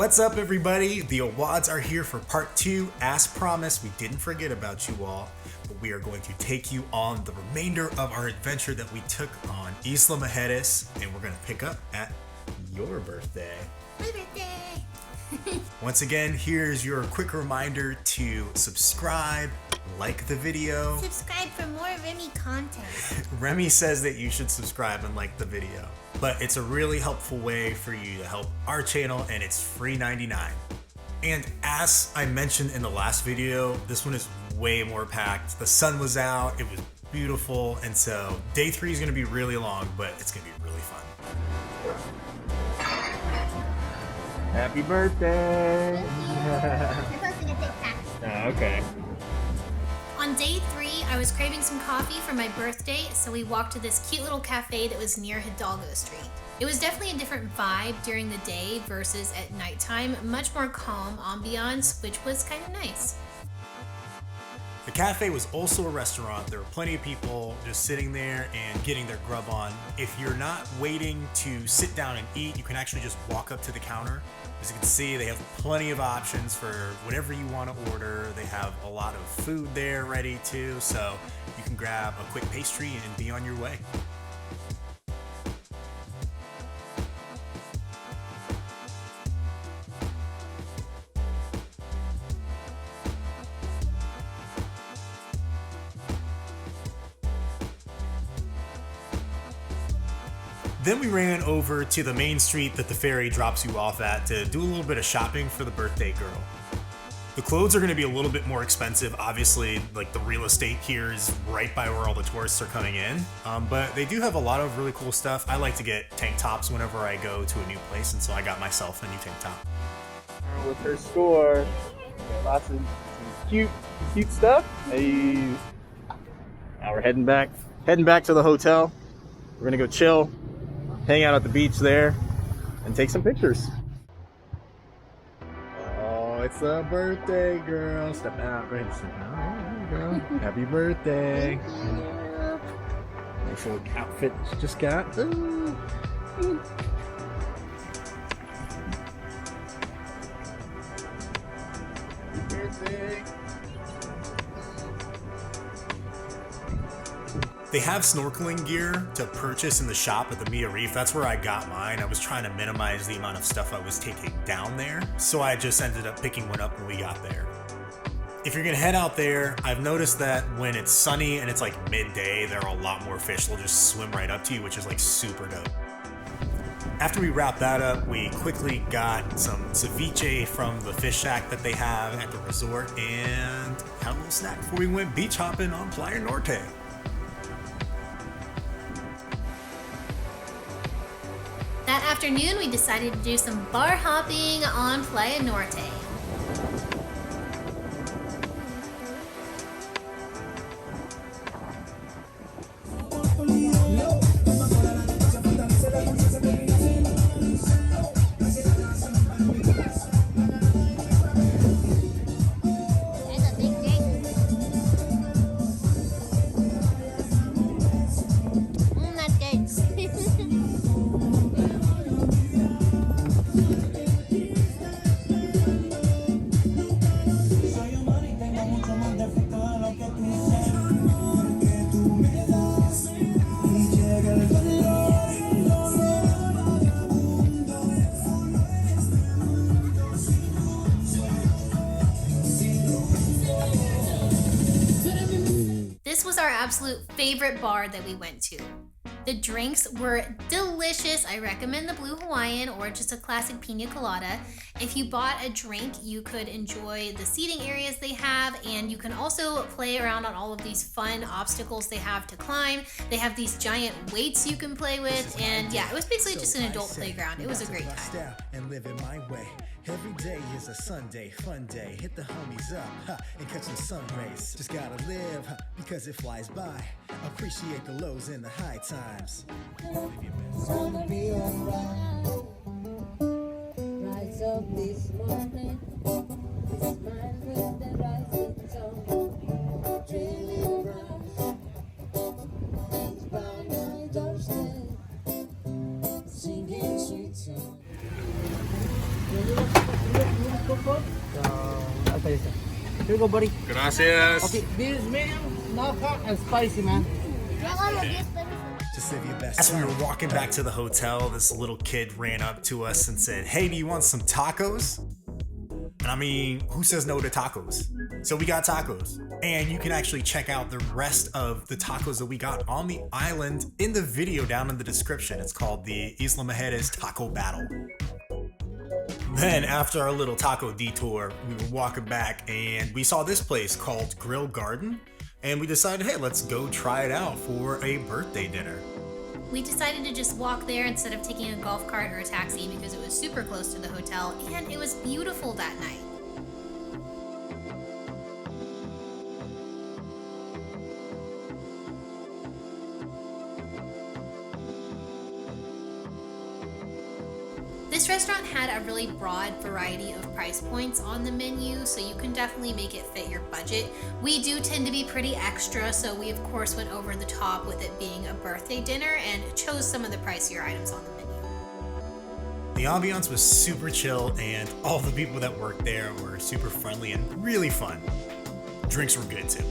What's up, everybody? The Aouads are here for part 2. As promised, we didn't forget about you all, but we are going to take you on the remainder of our adventure that we took on Isla Mujeres, and we're going to pick up at your birthday. My birthday! Once again, here's your quick reminder to subscribe, like the video. Subscribe for more Remy content. Remy says that you should subscribe and like the video, but it's a really helpful way for you to help our channel, and it's free 99. And as I mentioned in the last video, this one is way more packed. The sun was out, it was beautiful, and so day 3 is going to be really long, but it's going to be really fun. Happy birthday! I'm posting a TikTok. Oh, okay. On day 3, I was craving some coffee for my birthday, so we walked to this cute little cafe that was near Hidalgo Street. It was definitely a different vibe during the day versus at nighttime, much more calm ambiance, which was kind of nice. The cafe was also a restaurant. There were plenty of people just sitting there and getting their grub on. If you're not waiting to sit down and eat, you can actually just walk up to the counter. As you can see, they have plenty of options for whatever you want to order. They have a lot of food there ready too, so you can grab a quick pastry and be on your way. Then we ran over to the main street that the ferry drops you off at to do a little bit of shopping for the birthday girl. The clothes are going to be a little bit more expensive. Obviously, like the real estate here is right by where all the tourists are coming in. But they do have a lot of really cool stuff. I like to get tank tops whenever I go to a new place, and so I got myself a new tank top. With her store, lots of cute stuff. Hey. Now we're heading back to the hotel. We're gonna go chill, hang out at the beach there, and take some pictures. Oh, it's a birthday girl. Step out. Go ahead and step out. There you go. Happy birthday. Nice little outfit she just got. Ooh. Happy birthday. They have snorkeling gear to purchase in the shop at the Mia Reef. That's where I got mine. I was trying to minimize the amount of stuff I was taking down there, so I just ended up picking one up when we got there. If you're gonna head out there, I've noticed that when it's sunny and it's like midday, there are a lot more fish. They'll just swim right up to you, which is like super dope. After we wrapped that up, we quickly got some ceviche from the fish shack that they have at the resort and had a little snack before we went beach hopping on Playa Norte. That afternoon, we decided to do some bar hopping on Playa Norte. This was our absolute favorite bar that we went to. The drinks were delicious. I recommend the Blue Hawaiian or just a classic pina colada. If you bought a drink, you could enjoy the seating areas they have, and you can also play around on all of these fun obstacles they have to climb. They have these giant weights you can play with, and yeah, it was basically just an adult playground. It was a great time. And live in my way. Every day is a Sunday, fun day. Hit the homies up, and catch some sun rays. Just gotta live, because it flies by. Appreciate the lows and the high times. It's gonna be alright. Rise up this morning. Smile with the rising sun. Dreaming bright. It's by my doorstep. Singing sweet songs. Here you go, buddy. Gracias. Okay, this is medium, not hot and spicy, man. Just live your best As we life. were walking back to the hotel, this little kid ran up to us and said, "Hey, do you want some tacos?" And I mean, who says no to tacos? So we got tacos. And you can actually check out the rest of the tacos that we got on the island in the video down in the description. It's called the Isla Mujeres Taco Battle. Then after our little taco detour, we were walking back and we saw this place called Grill Garden. And we decided, hey, let's go try it out for a birthday dinner. We decided to just walk there instead of taking a golf cart or a taxi because it was super close to the hotel and it was beautiful that night. This restaurant had a really broad variety of price points on the menu, so you can definitely make it fit your budget. We do tend to be pretty extra, so we of course went over the top with it being a birthday dinner and chose some of the pricier items on the menu. The ambiance was super chill and all the people that worked there were super friendly and really fun. Drinks were good too.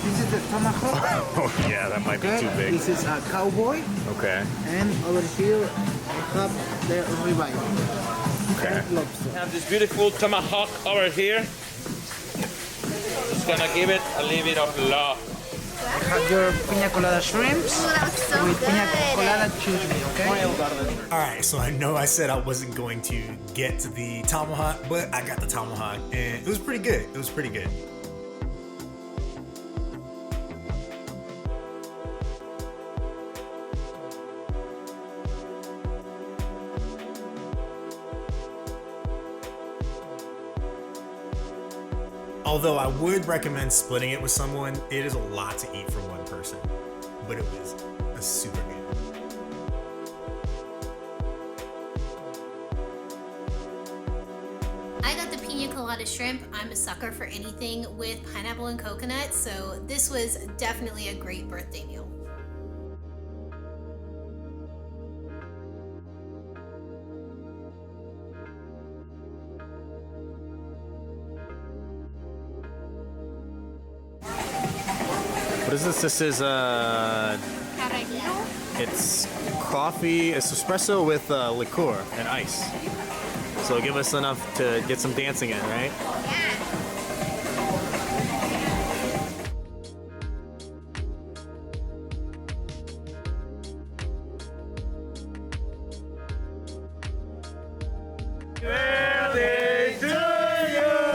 This is the tomahawk. Oh yeah, that might be Okay, too big. this is a cowboy, Okay. and over here I have the ribeye. Okay. And lobster. Have this beautiful tomahawk over here. Just gonna give it a little bit of love. I have your pina colada shrimps with pina colada chutney, okay? Alright, so I know I said I wasn't going to get to the tomahawk, but I got the tomahawk and it was pretty good. It was pretty good. Although I would recommend splitting it with someone, it is a lot to eat for one person, but it was a super good. I got the pina colada shrimp. I'm a sucker for anything with pineapple and coconut, so this was definitely a great birthday meal. What is this? This is it's coffee, it's espresso with liqueur and ice. So give us enough to get some dancing in, right? Birthday to you!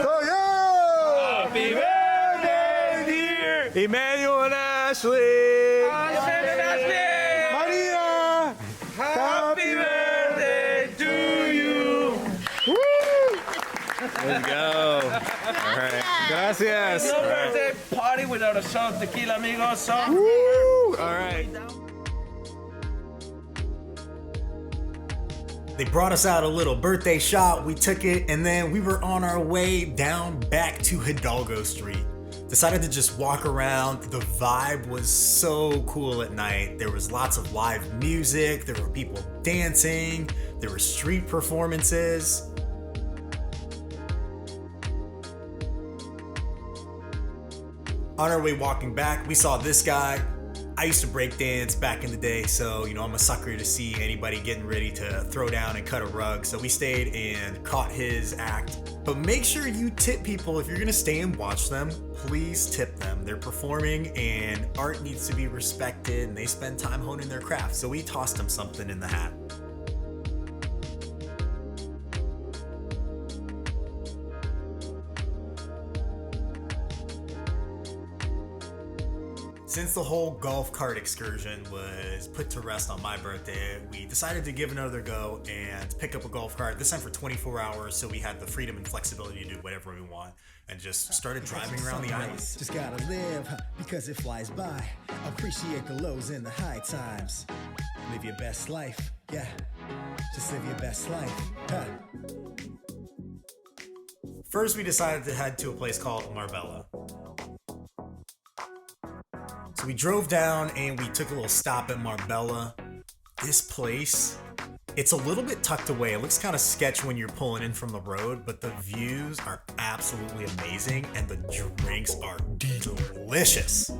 Oh Happy birthday, dear! yeah! Emmanuel and Ashley! Maria! Happy birthday to you! Let's go. All right. Gracias. No All right. birthday party without a shot of tequila, amigos. So Woo! All right. They brought us out a little birthday shot, we took it, and then we were on our way down back to Hidalgo Street. Decided to just walk around. The vibe was so cool at night. There was lots of live music, there were people dancing, there were street performances. On our way walking back, we saw this guy. I used to break dance back in the day, so I'm a sucker to see anybody getting ready to throw down and cut a rug. So we stayed and caught his act. But make sure you tip people if you're gonna stay and watch them. Please tip them. They're performing and art needs to be respected and they spend time honing their craft. So we tossed them something in the hat. Since the whole golf cart excursion was put to rest on my birthday, we decided to give another go and pick up a golf cart, this time for 24 hours, so we had the freedom and flexibility to do whatever we want, and just started driving around the island. Just gotta live because it flies by. Appreciate the lows and the high times. Live your best life, yeah. Just live your best life. Huh. First, we decided to head to a place called Marbella. So we drove down and we took a little stop at Marbella. This place, it's a little bit tucked away. It looks kind of sketch when you're pulling in from the road, but the views are absolutely amazing and the drinks are delicious.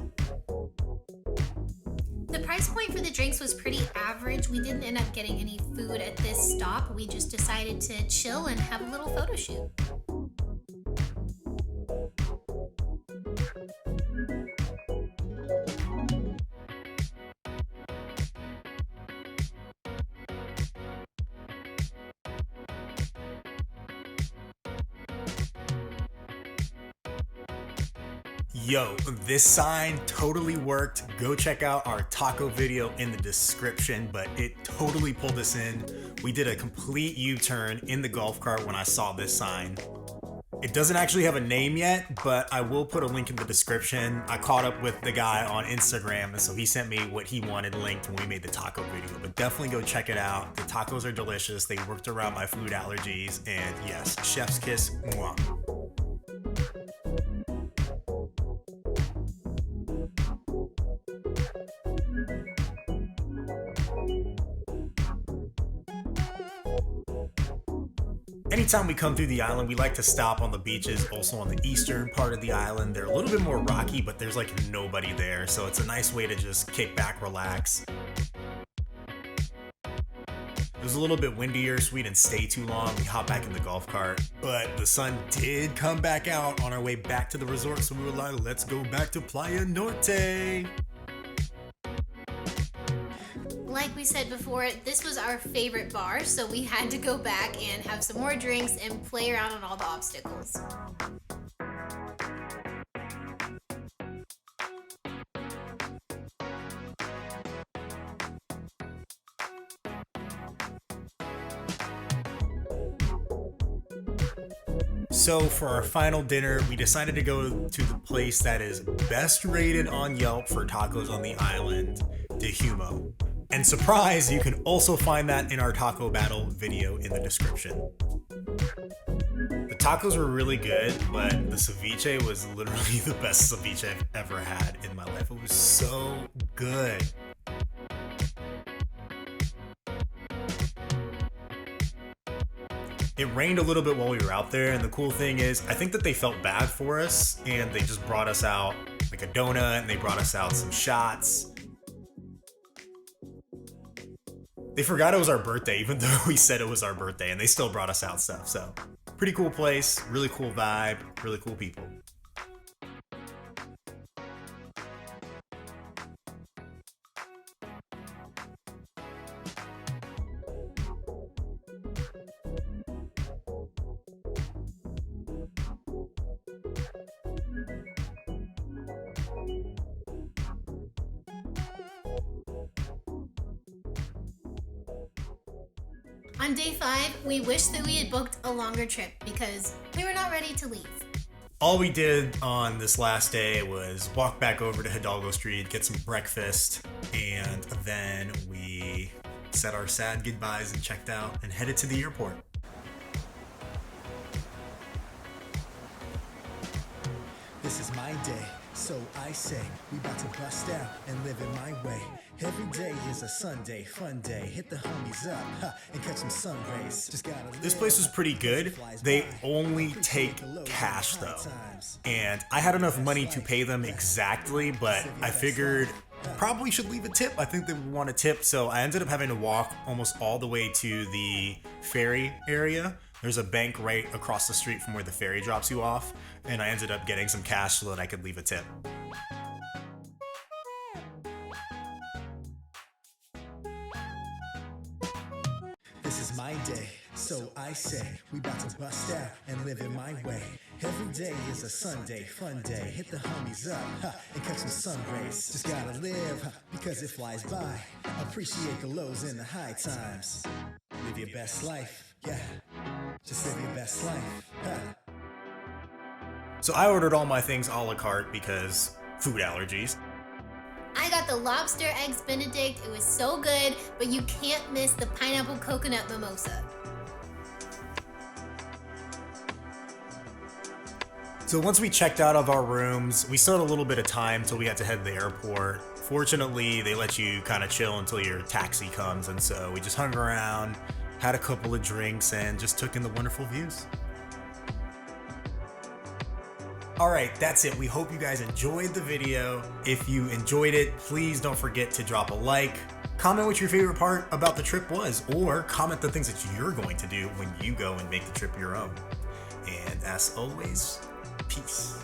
The price point for the drinks was pretty average. We didn't end up getting any food at this stop. We just decided to chill and have a little photo shoot. Yo, this sign totally worked. Go check out our taco video in the description, but it totally pulled us in. We did a complete U-turn in the golf cart when I saw this sign. It doesn't actually have a name yet, but I will put a link in the description. I caught up with the guy on Instagram, and so he sent me what he wanted linked when we made the taco video. But definitely go check it out. The tacos are delicious. They worked around my food allergies, and yes, chef's kiss, mwah. Anytime we come through the island, we like to stop on the beaches, also on the eastern part of the island. They're a little bit more rocky, but there's like nobody there, so it's a nice way to just kick back, relax. It was a little bit windier, so we didn't stay too long. We hopped back in the golf cart, but the sun did come back out on our way back to the resort, so we were like, let's go back to Playa Norte. Like we said before, this was our favorite bar, so we had to go back and have some more drinks and play around on all the obstacles. So for our final dinner, we decided to go to the place that is best rated on Yelp for tacos on the island, to Humo. And surprise, you can also find that in our taco battle video in the description. The tacos were really good, but the ceviche was literally the best ceviche I've ever had in my life. It was so good. It rained a little bit while we were out there, and the cool thing is, I think that they felt bad for us, and they just brought us out like a donut, and they brought us out some shots. They forgot it was our birthday, even though we said it was our birthday, and they still brought us out stuff. So, pretty cool place, really cool vibe, really cool people. On day 5, we wished that we had booked a longer trip because we were not ready to leave. All we did on this last day was walk back over to Hidalgo Street, get some breakfast, and then we said our sad goodbyes and checked out and headed to the airport. This is my day, so I say we about to bust out and live it my way. Every day is a Sunday, fun day. Hit the homies up and catch some sun rays. Just gotta This place was pretty good. They only take cash though. And I had enough money to pay them exactly, but I figured probably should leave a tip. I think they would want a tip, so I ended up having to walk almost all the way to the ferry area. There's a bank right across the street from where the ferry drops you off, and I ended up getting some cash so that I could leave a tip. This is my day, so I say we about to bust out and live it my way. Every day is a Sunday, fun day. Hit the homies up and catch some sun rays. Just gotta live because it flies by. Appreciate the lows and the high times. Live your best life, yeah. Just live your best life. So I ordered all my things a la carte because food allergies. I got the lobster eggs benedict. It was so good, but you can't miss the pineapple coconut mimosa. So once we checked out of our rooms, we still had a little bit of time till we had to head to the airport. Fortunately, they let you kind of chill until your taxi comes, and so we just hung around, had a couple of drinks, and just took in the wonderful views. Alright, that's it. We hope you guys enjoyed the video. If you enjoyed it, please don't forget to drop a like. Comment what your favorite part about the trip was, or comment the things that you're going to do when you go and make the trip your own. And as always, peace.